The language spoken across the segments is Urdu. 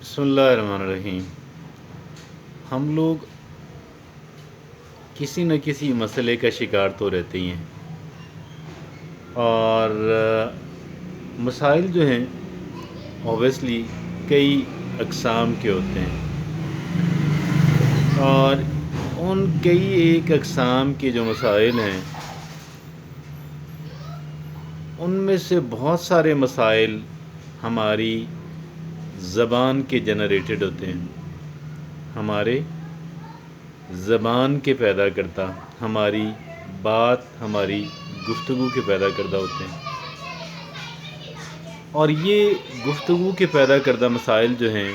بسم اللہ الرحمن الرحیم۔ ہم لوگ کسی نہ کسی مسئلے کا شکار تو رہتے ہی ہیں، اور مسائل جو ہیں اوبیسلی کئی اقسام کے ہوتے ہیں، اور ان کئی ایک اقسام کے جو مسائل ہیں ان میں سے بہت سارے مسائل ہماری زبان کے جنریٹڈ ہوتے ہیں، ہمارے زبان کے پیدا کرتا، ہماری بات، ہماری گفتگو کے پیدا کردہ ہوتے ہیں۔ اور یہ گفتگو کے پیدا کردہ مسائل جو ہیں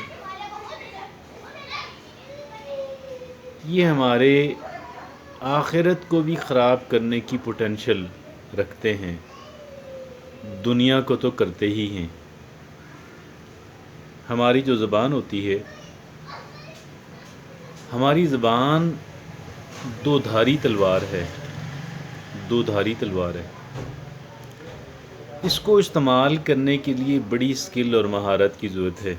یہ ہمارے آخرت کو بھی خراب کرنے کی پوٹینشل رکھتے ہیں، دنیا کو تو کرتے ہی ہیں۔ ہماری جو زبان ہوتی ہے، ہماری زبان دو دھاری تلوار ہے، دو دھاری تلوار ہے۔ اس کو استعمال کرنے کے لیے بڑی اسکل اور مہارت کی ضرورت ہے۔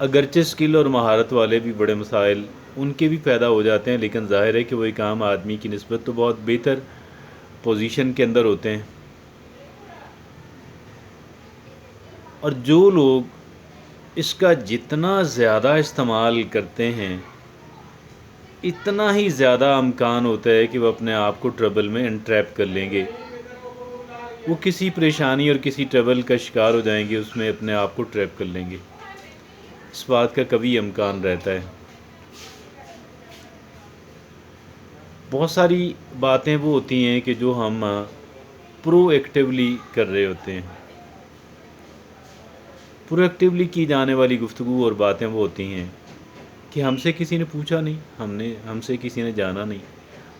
اگرچہ اسکل اور مہارت والے بھی بڑے مسائل ان کے بھی پیدا ہو جاتے ہیں، لیکن ظاہر ہے کہ وہ ایک عام آدمی کی نسبت تو بہت بہتر پوزیشن کے اندر ہوتے ہیں۔ اور جو لوگ اس کا جتنا زیادہ استعمال کرتے ہیں اتنا ہی زیادہ امکان ہوتا ہے کہ وہ اپنے آپ کو ٹربل میں انٹریپ کر لیں گے، وہ کسی پریشانی اور کسی ٹربل کا شکار ہو جائیں گے، اس میں اپنے آپ کو ٹریپ کر لیں گے۔ اس بات کا کبھی امکان رہتا ہے۔ بہت ساری باتیں وہ ہوتی ہیں کہ جو ہم پرو ایکٹیولی کر رہے ہوتے ہیں۔ پرو ایکٹیولی کی جانے والی گفتگو اور باتیں وہ ہوتی ہیں کہ ہم سے کسی نے پوچھا نہیں، ہم سے کسی نے جانا نہیں،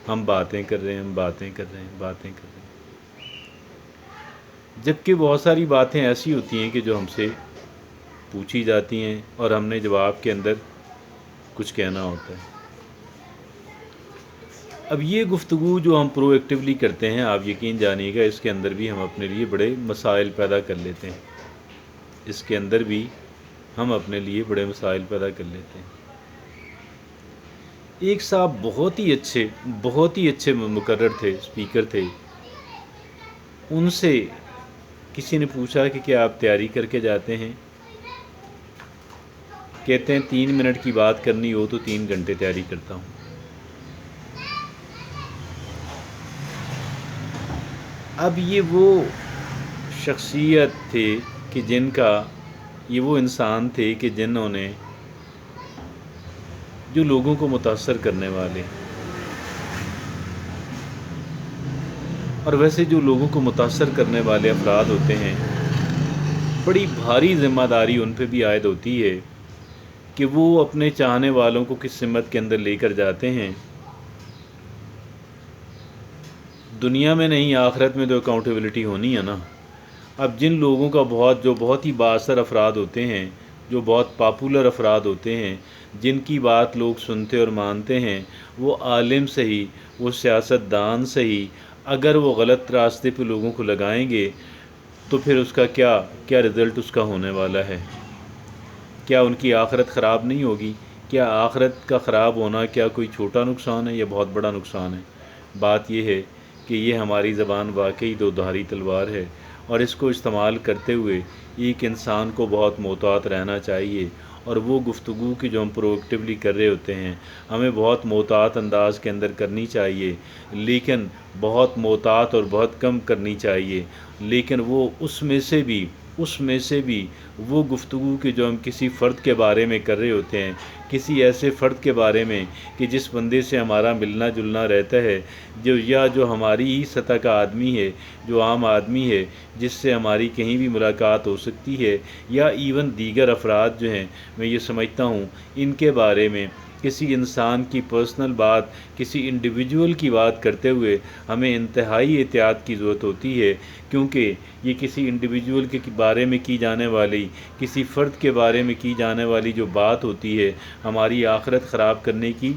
ہم باتیں کر رہے ہیں، باتیں کر رہے ہیں۔ جبکہ بہت ساری باتیں ایسی ہوتی ہیں کہ جو ہم سے پوچھی جاتی ہیں اور ہم نے جواب کے اندر کچھ کہنا ہوتا ہے۔ اب یہ گفتگو جو ہم پرو ایکٹیولی کرتے ہیں، آپ یقین جانیے گا اس کے اندر بھی ہم اپنے لیے بڑے مسائل پیدا کر لیتے ہیں، اس کے اندر بھی ہم اپنے لیے بڑے مسائل پیدا کر لیتے ہیں۔ ایک صاحب بہت ہی اچھے مقرر تھے، اسپیکر تھے، ان سے کسی نے پوچھا کہ کیا آپ تیاری کر کے جاتے ہیں؟ کہتے ہیں 3 منٹ کی بات کرنی ہو تو 3 گھنٹے تیاری کرتا ہوں۔ اب یہ وہ شخصیت تھے کہ یہ وہ انسان تھے کہ جنہوں نے جو لوگوں کو متاثر کرنے والے، اور ویسے جو لوگوں کو متاثر کرنے والے افراد ہوتے ہیں بڑی بھاری ذمہ داری ان پہ بھی عائد ہوتی ہے کہ وہ اپنے چاہنے والوں کو کس سمت کے اندر لے کر جاتے ہیں۔ دنیا میں نہیں، آخرت میں تو اکاؤنٹیبلٹی ہونی ہے نا۔ اب جن لوگوں کا جو بہت ہی بااثر افراد ہوتے ہیں، جو بہت پاپولر افراد ہوتے ہیں، جن کی بات لوگ سنتے اور مانتے ہیں، وہ عالم صحیح، وہ سیاست دان صحیح، اگر وہ غلط راستے پہ لوگوں کو لگائیں گے تو پھر اس کا کیا رزلٹ اس کا ہونے والا ہے؟ کیا ان کی آخرت خراب نہیں ہوگی؟ کیا آخرت کا خراب ہونا کیا کوئی چھوٹا نقصان ہے یا بہت بڑا نقصان ہے؟ بات یہ ہے کہ یہ ہماری زبان واقعی دو دھاری تلوار ہے، اور اس کو استعمال کرتے ہوئے ایک انسان کو بہت محتاط رہنا چاہیے، اور وہ گفتگو کی جو ہم پرو ایکٹیولی کر رہے ہوتے ہیں ہمیں بہت محتاط انداز کے اندر کرنی چاہیے، لیکن بہت محتاط اور بہت کم کرنی چاہیے۔ لیکن وہ اس میں سے بھی وہ گفتگو کہ جو ہم کسی فرد کے بارے میں کر رہے ہوتے ہیں، کسی ایسے فرد کے بارے میں کہ جس بندے سے ہمارا ملنا جلنا رہتا ہے، جو ہماری ہی سطح کا آدمی ہے، جو عام آدمی ہے، جس سے ہماری کہیں بھی ملاقات ہو سکتی ہے، یا ایون دیگر افراد جو ہیں، میں یہ سمجھتا ہوں ان کے بارے میں کسی انسان کی پرسنل بات، کسی انڈیویجول کی بات کرتے ہوئے ہمیں انتہائی احتیاط کی ضرورت ہوتی ہے، کیونکہ یہ کسی انڈیویجول کے بارے میں کی جانے والی، کسی فرد کے بارے میں کی جانے والی جو بات ہوتی ہے ہماری آخرت خراب کرنے کی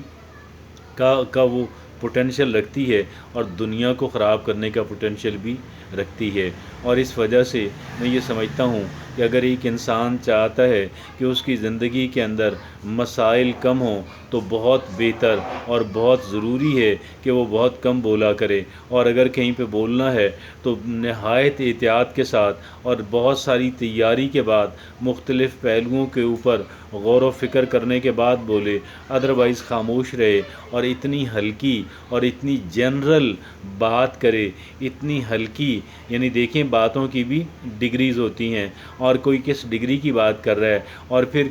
کا وہ پوٹینشل رکھتی ہے، اور دنیا کو خراب کرنے کا پوٹینشل بھی رکھتی ہے۔ اور اس وجہ سے میں یہ سمجھتا ہوں کہ اگر ایک انسان چاہتا ہے کہ اس کی زندگی کے اندر مسائل کم ہوں تو بہت بہتر اور بہت ضروری ہے کہ وہ بہت کم بولا کرے، اور اگر کہیں پہ بولنا ہے تو نہایت احتیاط کے ساتھ اور بہت ساری تیاری کے بعد مختلف پہلوؤں کے اوپر غور و فکر کرنے کے بعد بولے، ادروائز خاموش رہے اور اتنی ہلکی اور اتنی جنرل بات کرے، اتنی ہلکی، یعنی دیکھیں باتوں کی بھی ڈگریز ہوتی ہیں، اور کوئی کس ڈگری کی بات کر رہا ہے اور پھر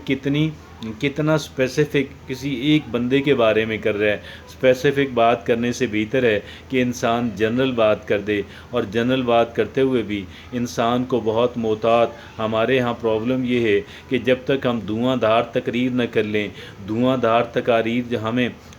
کتنا اسپیسیفک کسی ایک بندے کے بارے میں کر رہا ہے۔ اسپیسیفک بات کرنے سے بہتر ہے کہ انسان جنرل بات کر دے، اور جنرل بات کرتے ہوئے بھی انسان کو بہت محتاط۔ ہمارے ہاں پرابلم یہ ہے کہ جب تک ہم دھواں دھار تقریر نہ کر لیں، دھواں دھار تقاریر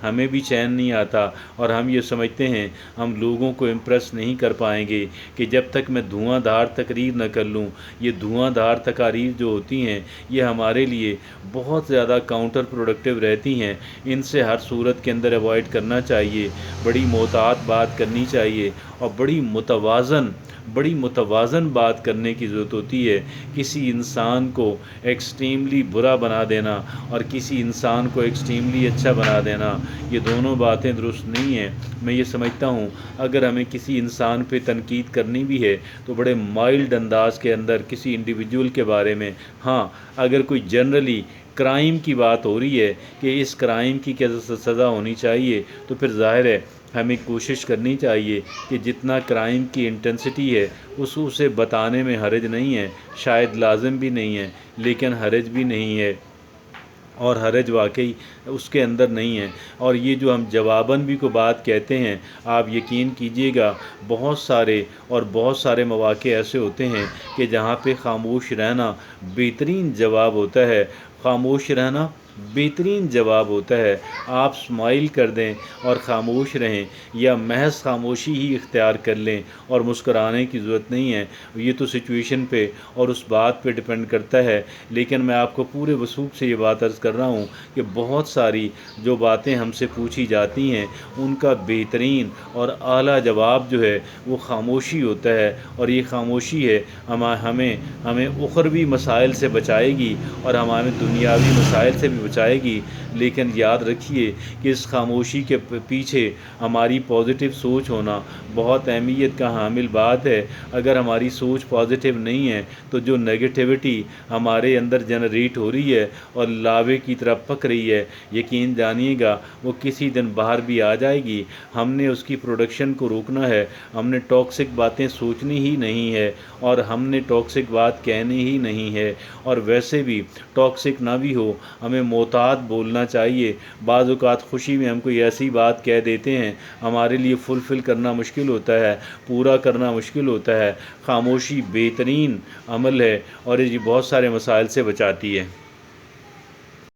ہمیں بھی چین نہیں آتا، اور ہم یہ سمجھتے ہیں ہم لوگوں کو امپریس نہیں کر پائیں گے کہ جب تک میں دھواں دھار تقریر نہ کر لوں۔ یہ دھواں دھار تقاریر جو ہوتی ہیں یہ ہمارے لیے بہت زیادہ کاؤنٹر پروڈکٹیو رہتی ہیں، ان سے ہر صورت کے اندر اوائڈ کرنا چاہیے، بڑی محتاط بات کرنی چاہیے، اور بڑی متوازن بات کرنے کی ضرورت ہوتی ہے۔ کسی انسان کو ایکسٹریملی برا بنا دینا اور کسی انسان کو ایکسٹریملی اچھا بنا دینا، یہ دونوں باتیں درست نہیں ہیں۔ میں یہ سمجھتا ہوں اگر ہمیں کسی انسان پہ تنقید کرنی بھی ہے تو بڑے مائلڈ انداز کے اندر کسی انڈیویجول کے بارے میں، ہاں اگر کوئی جنرلی کرائم کی بات ہو رہی ہے کہ اس کرائم کی کیا سزا ہونی چاہیے، تو پھر ظاہر ہے ہمیں کوشش کرنی چاہیے کہ جتنا کرائم کی انٹینسٹی ہے اسے بتانے میں حرج نہیں ہے، شاید لازم بھی نہیں ہے لیکن حرج بھی نہیں ہے، اور حرج واقعی اس کے اندر نہیں ہے۔ اور یہ جو ہم جواباً بھی کو بات کہتے ہیں، آپ یقین کیجئے گا بہت سارے مواقع ایسے ہوتے ہیں کہ جہاں پہ خاموش رہنا بہترین جواب ہوتا ہے، خاموش رہنا بہترین جواب ہوتا ہے۔ آپ اسمائل کر دیں اور خاموش رہیں، یا محض خاموشی ہی اختیار کر لیں اور مسکرانے کی ضرورت نہیں ہے۔ یہ تو سچویشن پہ اور اس بات پہ ڈپینڈ کرتا ہے، لیکن میں آپ کو پورے وثوق سے یہ بات عرض کر رہا ہوں کہ بہت ساری جو باتیں ہم سے پوچھی جاتی ہیں ان کا بہترین اور اعلیٰ جواب جو ہے وہ خاموشی ہوتا ہے، اور یہ خاموشی ہے ہمیں اخروی مسائل سے بچائے گی اور ہمیں دنیاوی مسائل سے بھی بچائے گی۔ لیکن یاد رکھیے کہ اس خاموشی کے پیچھے ہماری پازیٹیو سوچ ہونا بہت اہمیت کا حامل بات ہے۔ اگر ہماری سوچ پازیٹیو نہیں ہے تو جو نیگیٹیوٹی ہمارے اندر جنریٹ ہو رہی ہے اور لاوے کی طرح پک رہی ہے، یقین جانیے گا وہ کسی دن باہر بھی آ جائے گی۔ ہم نے اس کی پروڈکشن کو روکنا ہے، ہم نے ٹاکسک باتیں سوچنی ہی نہیں ہے، اور ہم نے ٹاکسک بات کہنی ہی نہیں ہے، اور ویسے بھی ٹاکسک نہ بھی ہو ہمیں محتاط بولنا چاہیے۔ بعض اوقات خوشی میں ہم کوئی ایسی بات کہہ دیتے ہیں ہمارے لیے فلفل کرنا مشکل ہوتا ہے، پورا کرنا مشکل ہوتا ہے۔ خاموشی بہترین عمل ہے اور یہ بہت سارے مسائل سے بچاتی ہے۔